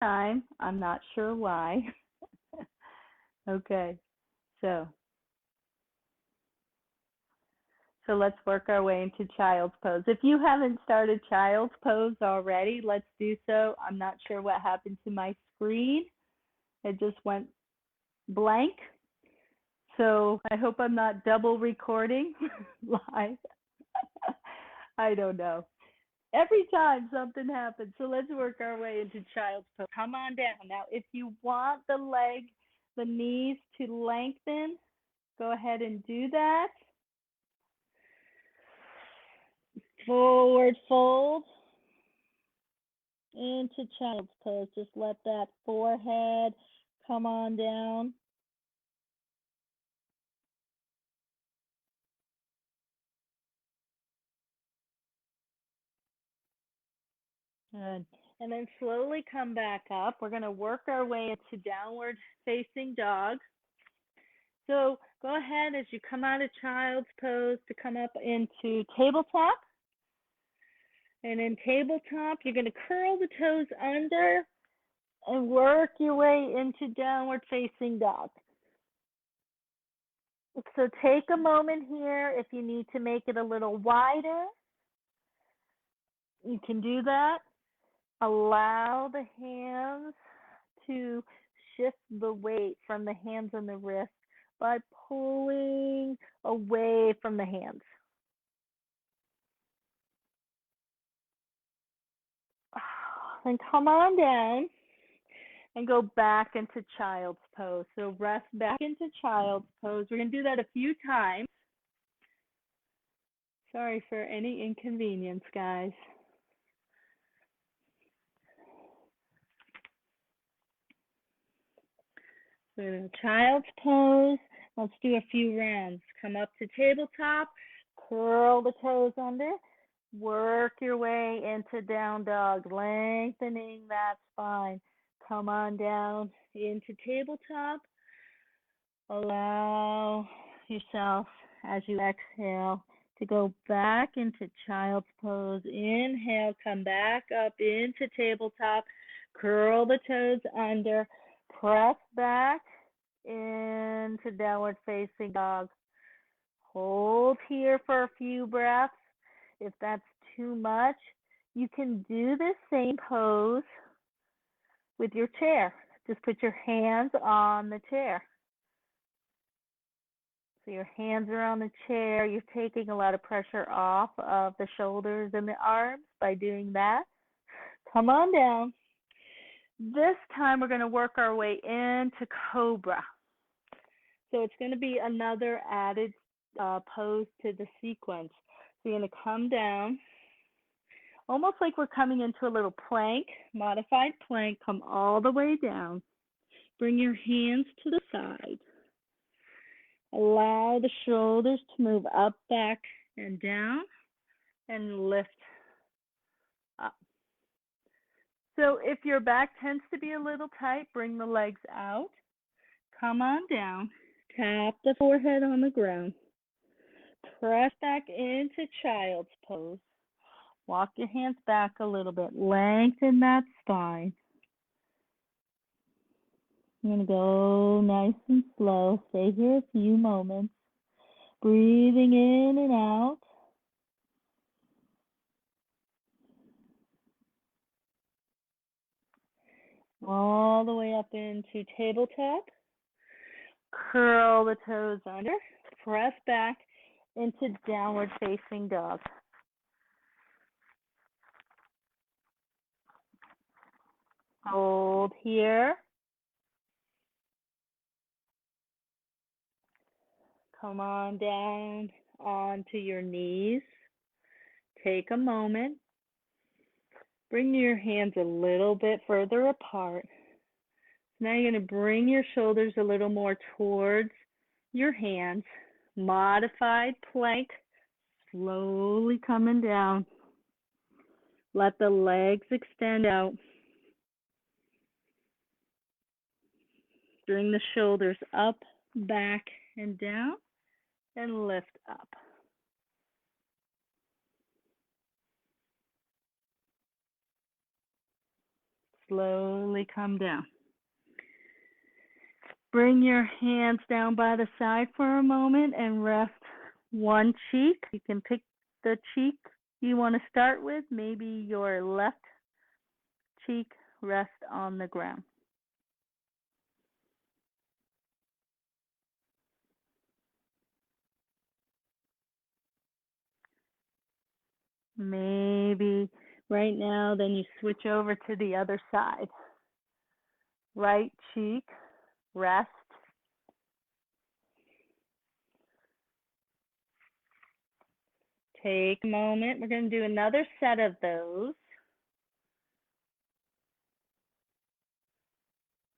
time. I'm not sure why. Okay, so so let's work our way into child's pose. If you haven't started child's pose already, let's do so. I'm not sure what happened to my screen. It just went blank. So I hope I'm not double recording live. I don't know. Every time something happens. So let's work our way into child's pose. Come on down. Now, if you want the knees to lengthen, go ahead and do that. Forward fold into child's pose. Just let that forehead come on down. Good. And then slowly come back up. We're going to work our way into downward facing dog. So go ahead as you come out of child's pose to come up into tabletop. And in tabletop, you're going to curl the toes under and work your way into downward facing dog. So take a moment here. If you need to make it a little wider, you can do that. Allow the hands to shift the weight from the hands and the wrist by pulling away from the hands. Then come on down and go back into child's pose. So rest back into child's pose. We're going to do that a few times. Sorry for any inconvenience, guys. So child's pose. Let's do a few rounds. Come up to tabletop, curl the toes under, work your way into down dog, lengthening that spine. Come on down into tabletop. Allow yourself as you exhale to go back into child's pose. Inhale, come back up into tabletop. Curl the toes under. Press back into downward facing dog. Hold here for a few breaths. If that's too much, you can do the same pose with your chair. Just put your hands on the chair. So your hands are on the chair. You're taking a lot of pressure off of the shoulders and the arms by doing that. Come on down. This time we're going to work our way into cobra. So it's going to be another added pose to the sequence. So you're going to come down, almost like we're coming into a little plank, modified plank. Come all the way down. Bring your hands to the side. Allow the shoulders to move up, back, and down, and lift up. So if your back tends to be a little tight, bring the legs out. Come on down. Tap the forehead on the ground. Press back into child's pose. Walk your hands back a little bit. Lengthen that spine. You're going to go nice and slow. Stay here a few moments. Breathing in and out. All the way up into tabletop. Curl the toes under. Press back into downward facing dog. Hold here. Come on down onto your knees. Take a moment. Bring your hands a little bit further apart. Now you're going to bring your shoulders a little more towards your hands. Modified plank. Slowly coming down. Let the legs extend out. Bring the shoulders up, back, and down, and lift up. Slowly come down. Bring your hands down by the side for a moment and rest one cheek. You can pick the cheek you want to start with. Maybe your left cheek rest on the ground. Maybe right now, then you switch over to the other side. Right cheek, rest. Take a moment. We're going to do another set of those.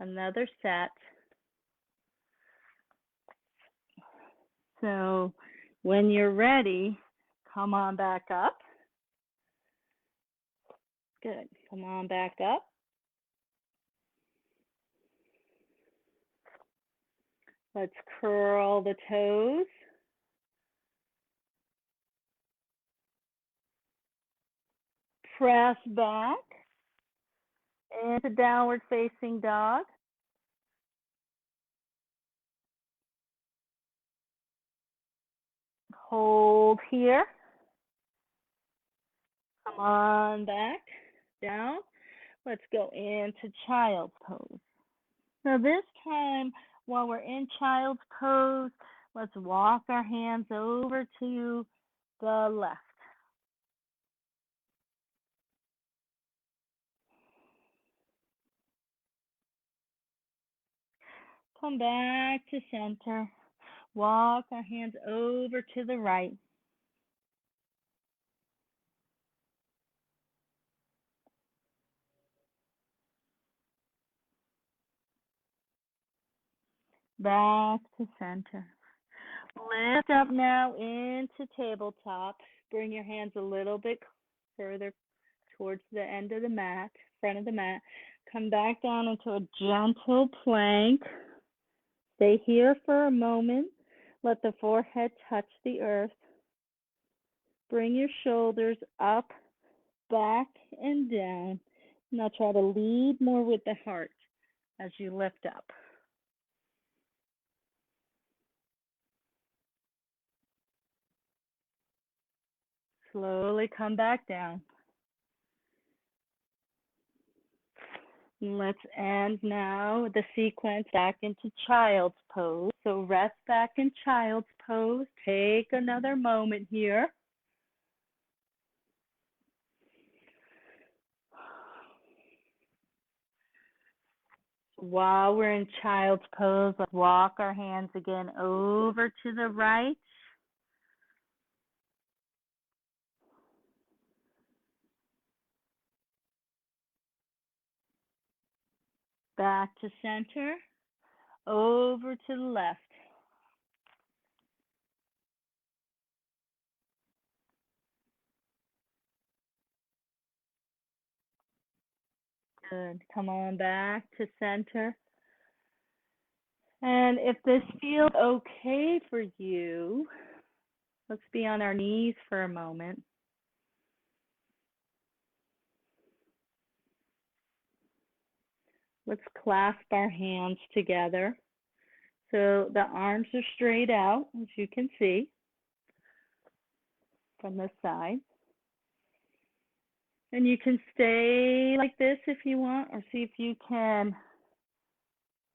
Another set. So when you're ready, come on back up. Good. Come on back up. Let's curl the toes. Press back into downward facing dog. Hold here. Come on back, down. Let's go into child's pose. So this time, while we're in child's pose, let's walk our hands over to the left. Come back to center. Walk our hands over to the right. Back to center. Lift up now into tabletop. Bring your hands a little bit further towards the end of the mat, front of the mat. Come back down into a gentle plank. Stay here for a moment. Let the forehead touch the earth. Bring your shoulders up, back, and down. Now try to lead more with the heart as you lift up. Slowly come back down. Let's end now the sequence back into child's pose. So rest back in child's pose. Take another moment here. While we're in child's pose, let's walk our hands again over to the right. Back to center, over to the left. Good. Come on back to center. And if this feels okay for you, let's be on our knees for a moment. Let's clasp our hands together. So the arms are straight out, as you can see from this side. And you can stay like this if you want, or see if you can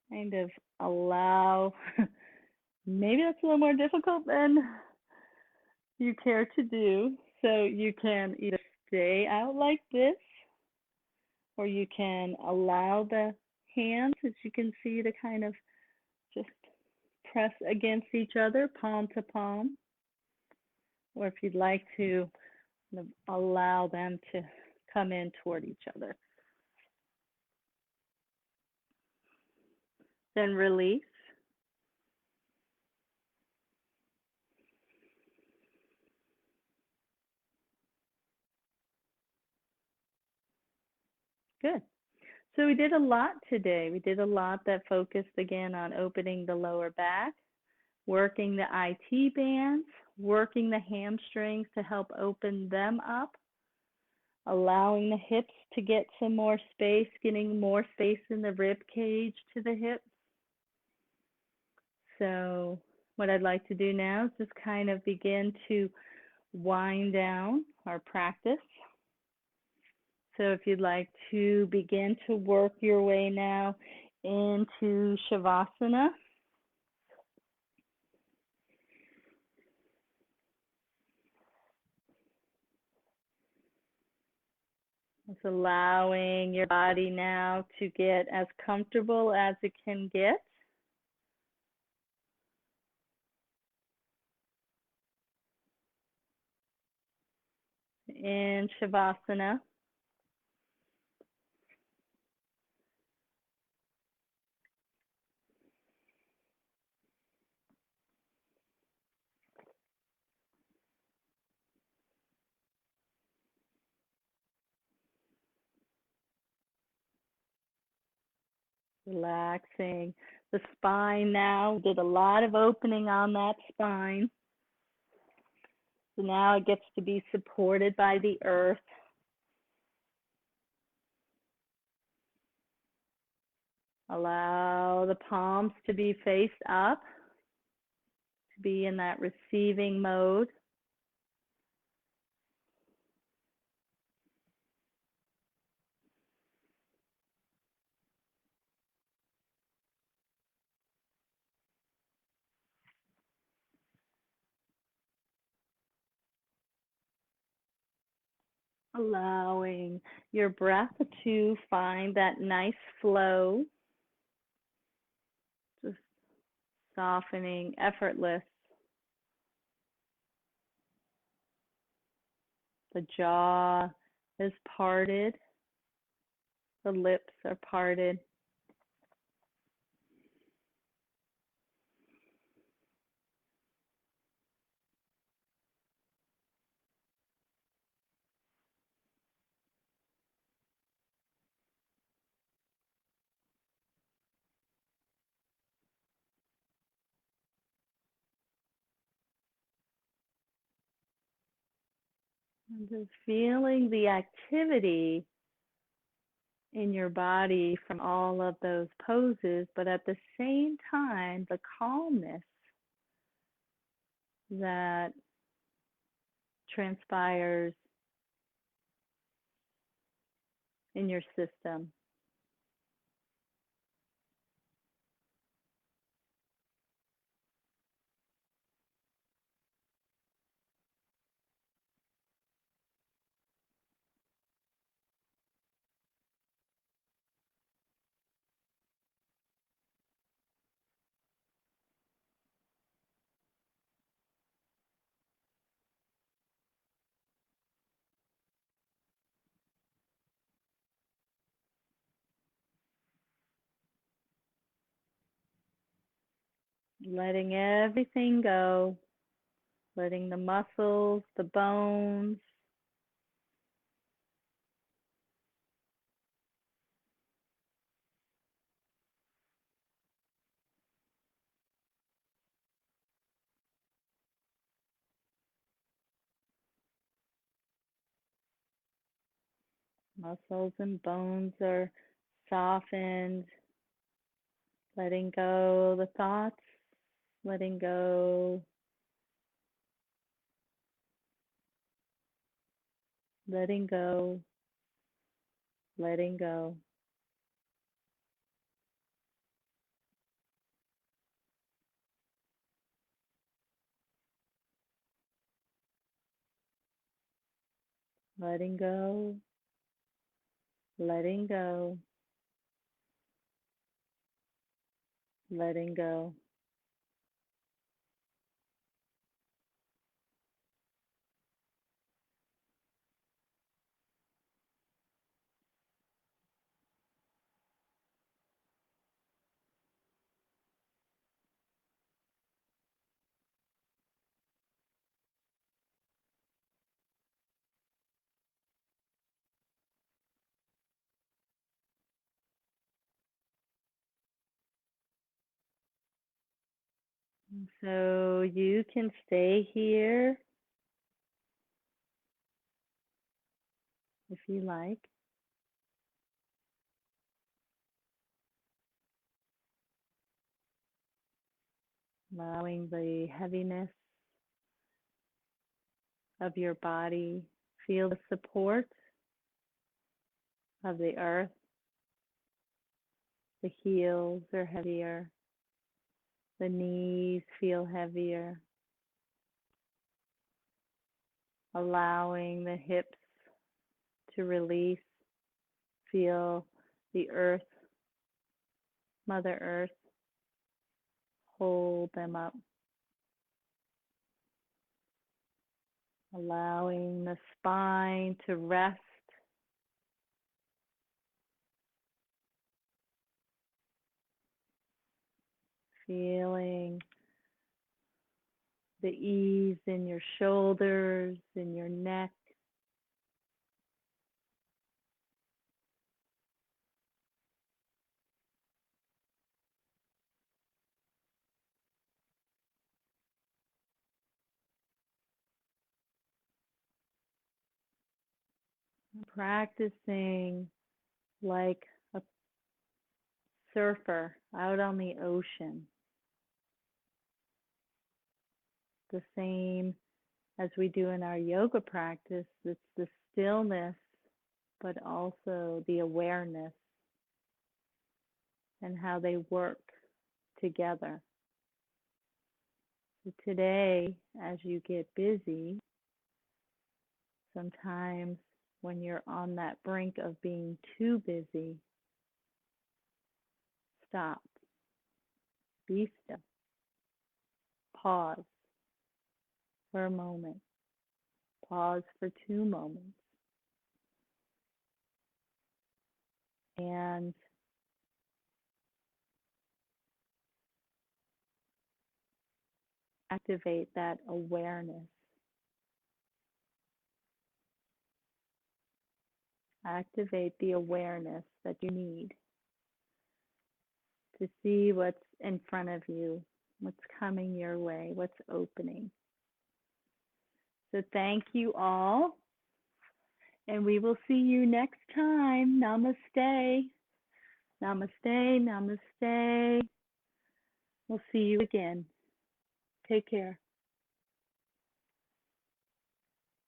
kind of allow, maybe that's a little more difficult than you care to do. So you can either stay out like this, or you can allow the hands, as you can see, to kind of just press against each other, palm to palm. Or if you'd like to allow them to come in toward each other. Then release. Good. So we did a lot today. We did a lot that focused again on opening the lower back, working the IT bands, working the hamstrings to help open them up, allowing the hips to get some more space, getting more space in the rib cage to the hips. So what I'd like to do now is just kind of begin to wind down our practice. So if you'd like to begin to work your way now into Shavasana, just allowing your body now to get as comfortable as it can get. In Shavasana. Relaxing the spine now. Did a lot of opening on that spine. So now it gets to be supported by the earth. Allow the palms to be faced up, to be in that receiving mode. Allowing your breath to find that nice flow, just softening, effortless. The jaw is parted, the lips are parted. And just feeling the activity in your body from all of those poses, but at the same time, the calmness that transpires in your system. Letting everything go, letting the muscles, the bones, muscles and bones are softened, letting go the thoughts, letting go, letting go, letting go. Letting go, letting go, letting go. So you can stay here if you like. Allowing the heaviness of your body. Feel the support of the earth. The heels are heavier. The knees feel heavier. Allowing the hips to release. Feel the earth, Mother Earth, hold them up. Allowing the spine to rest. Feeling the ease in your shoulders, in your neck. Practicing like a surfer out on the ocean. The same as we do in our yoga practice. It's the stillness, but also the awareness and how they work together. So today, as you get busy, sometimes when you're on that brink of being too busy, stop, be still, pause for a moment, pause for 2 moments, and activate that awareness. Activate the awareness that you need to see what's in front of you, what's coming your way, what's opening. So thank you all, and we will see you next time. Namaste. Namaste, namaste. We'll see you again. Take care.